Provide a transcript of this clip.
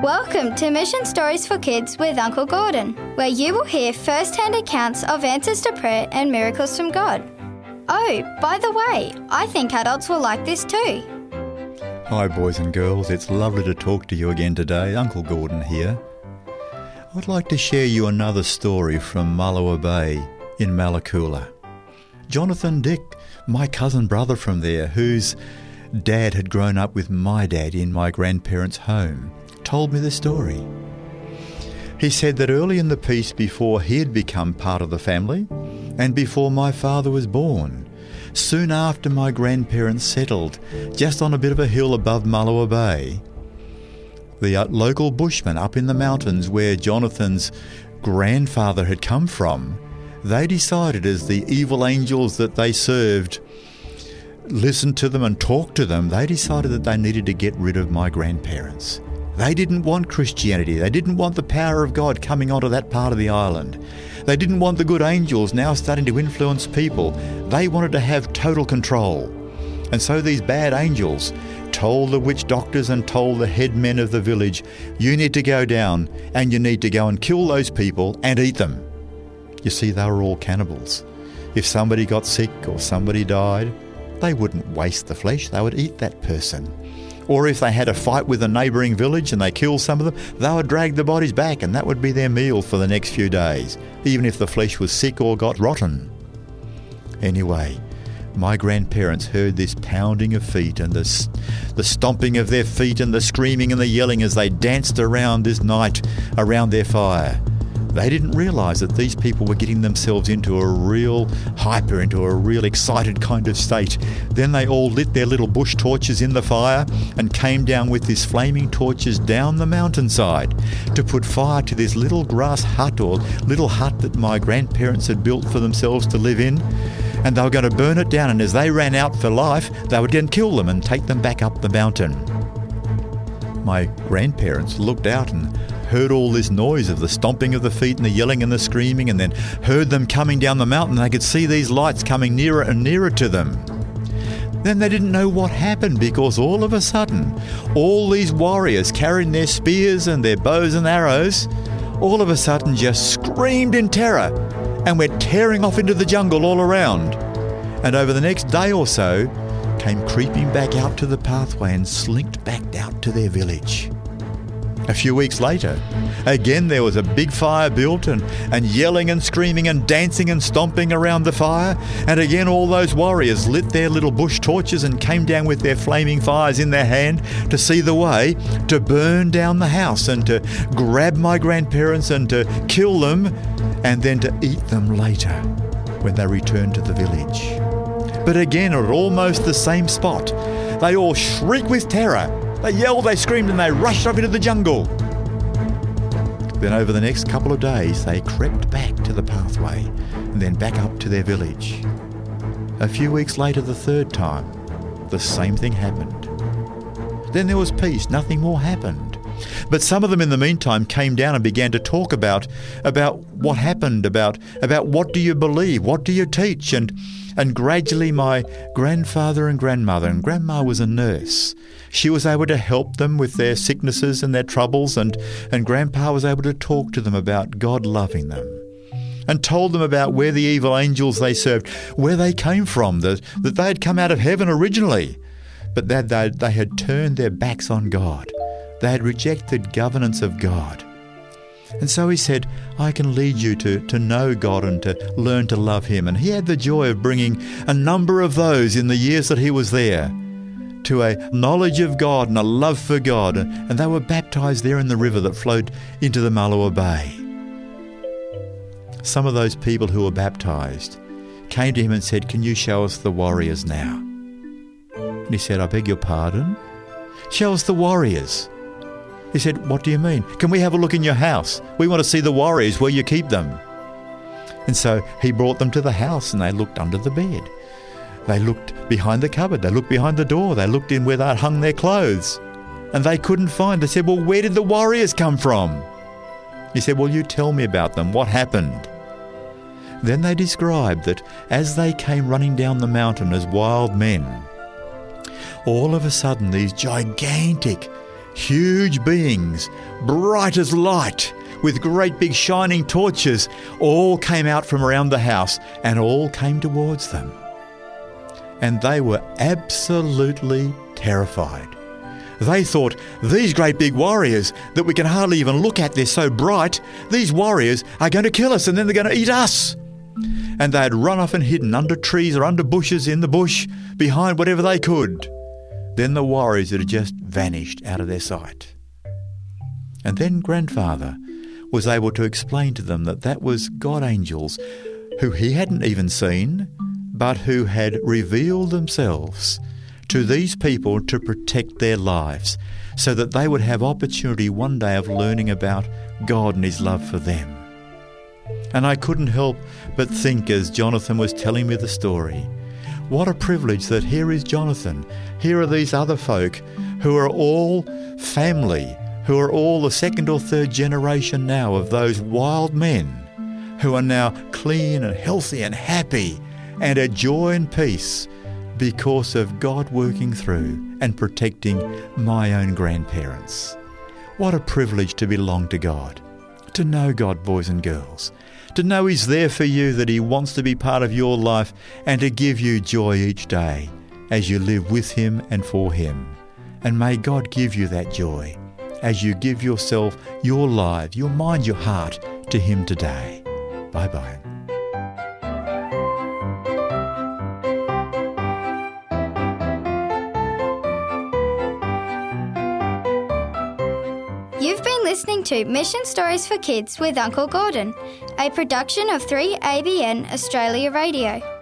Welcome to Mission Stories for Kids with Uncle Gordon, where you will hear first-hand accounts of answers to prayer and miracles from God. Oh, by the way, I think adults will like this too. Hi boys and girls, it's lovely to talk to you again today. Uncle Gordon here. I'd like to share you another story from Malekula Bay in Malekula. Jonathan Dick, my cousin brother from there, whose dad had grown up with my dad in my grandparents' home, told me the story. He said that early in the piece, before he had become part of the family and before my father was born, soon after my grandparents settled just on a bit of a hill above Malekula Bay, the local bushmen up in the mountains where Jonathan's grandfather had come from, they decided, as the evil angels that they served listened to them and talked to them, they decided that they needed to get rid of my grandparents. They didn't want Christianity. They didn't want the power of God coming onto that part of the island. They didn't want the good angels now starting to influence people. They wanted to have total control. And so these bad angels told the witch doctors and told the head men of the village, you need to go down and you need to go and kill those people and eat them. You see, they were all cannibals. If somebody got sick or somebody died, they wouldn't waste the flesh. They would eat that person. Or if they had a fight with a neighbouring village and they killed some of them, they would drag the bodies back and that would be their meal for the next few days, even if the flesh was sick or got rotten. Anyway, my grandparents heard this pounding of feet and the stomping of their feet and the screaming and the yelling as they danced around this night around their fire. They didn't realise that these people were getting themselves into a real hyper, into a real excited kind of state. Then they all lit their little bush torches in the fire and came down with these flaming torches down the mountainside to put fire to this little grass hut or little hut that my grandparents had built for themselves to live in. And they were going to burn it down, and as they ran out for life, they would then kill them and take them back up the mountain. My grandparents looked out and heard all this noise of the stomping of the feet and the yelling and the screaming, and then heard them coming down the mountain. They could see these lights coming nearer and nearer to them. Then they didn't know what happened, because all of a sudden, all these warriors carrying their spears and their bows and arrows, all of a sudden just screamed in terror and went tearing off into the jungle all around. And over the next day or so, came creeping back out to the pathway and slinked back out to their village. A few weeks later, again there was a big fire built and yelling and screaming and dancing and stomping around the fire. And again all those warriors lit their little bush torches and came down with their flaming fires in their hand to see the way to burn down the house and to grab my grandparents and to kill them and then to eat them later when they returned to the village. But again at almost the same spot, they all shrieked with terror. They yelled, they screamed, and they rushed off into the jungle. Then over the next couple of days, they crept back to the pathway and then back up to their village. A few weeks later, the third time, the same thing happened. Then there was peace. Nothing more happened. But some of them in the meantime came down and began to talk about what happened, about what do you believe, what do you teach, and gradually my grandfather and grandma was a nurse. She was able to help them with their sicknesses and their troubles, and Grandpa was able to talk to them about God loving them and told them about where the evil angels they served, where they came from, that they had come out of heaven originally, but that they had turned their backs on God. They had rejected governance of God. And so he said, I can lead you to know God and to learn to love him. And he had the joy of bringing a number of those in the years that he was there to a knowledge of God and a love for God. And they were baptized there in the river that flowed into the Malekula Bay. Some of those people who were baptized came to him and said, can you show us the warriors now? And he said, I beg your pardon? Show us the warriors. He said, what do you mean? Can we have a look in your house? We want to see the warriors where you keep them. And so he brought them to the house and they looked under the bed. They looked behind the cupboard. They looked behind the door. They looked in where they had hung their clothes. And they couldn't find. They said, well, where did the warriors come from? He said, well, you tell me about them. What happened? Then they described that as they came running down the mountain as wild men, all of a sudden these gigantic huge beings, bright as light, with great big shining torches, all came out from around the house and all came towards them. And they were absolutely terrified. They thought, these great big warriors that we can hardly even look at, they're so bright, these warriors are going to kill us and then they're going to eat us. And they had run off and hidden under trees or under bushes in the bush, behind whatever they could. Then the warriors had just vanished out of their sight. And then Grandfather was able to explain to them that that was God angels who he hadn't even seen, but who had revealed themselves to these people to protect their lives, so that they would have opportunity one day of learning about God and his love for them. And I couldn't help but think, as Jonathan was telling me the story, what a privilege that here is Jonathan, here are these other folk who are all family, who are all the second or third generation now of those wild men who are now clean and healthy and happy and at joy and peace because of God working through and protecting my own grandparents. What a privilege to belong to God, to know God, boys and girls, to know he's there for you, that he wants to be part of your life and to give you joy each day as you live with him and for him. And may God give you that joy as you give yourself, your life, your mind, your heart to him today. Bye-bye. You've been listening to Mission Stories for Kids with Uncle Gordon, a production of 3ABN Australia Radio.